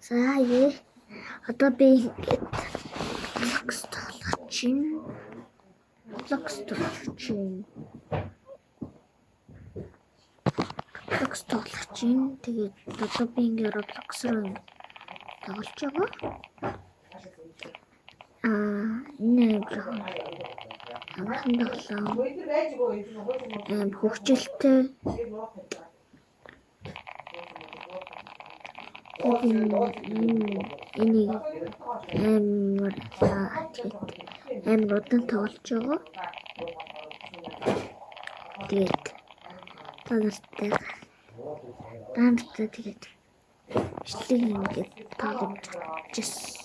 За одоо би ингээд лакс тоолгож чинь. Тэгээд одоо би ингээд Roblox руу тоглож байгаа. Энэ хөгжилтэй энийг амар удаан тоглож байгаа. Тэгээд танартай тэгээд бичлэг ингээд тоглож чадчихсан.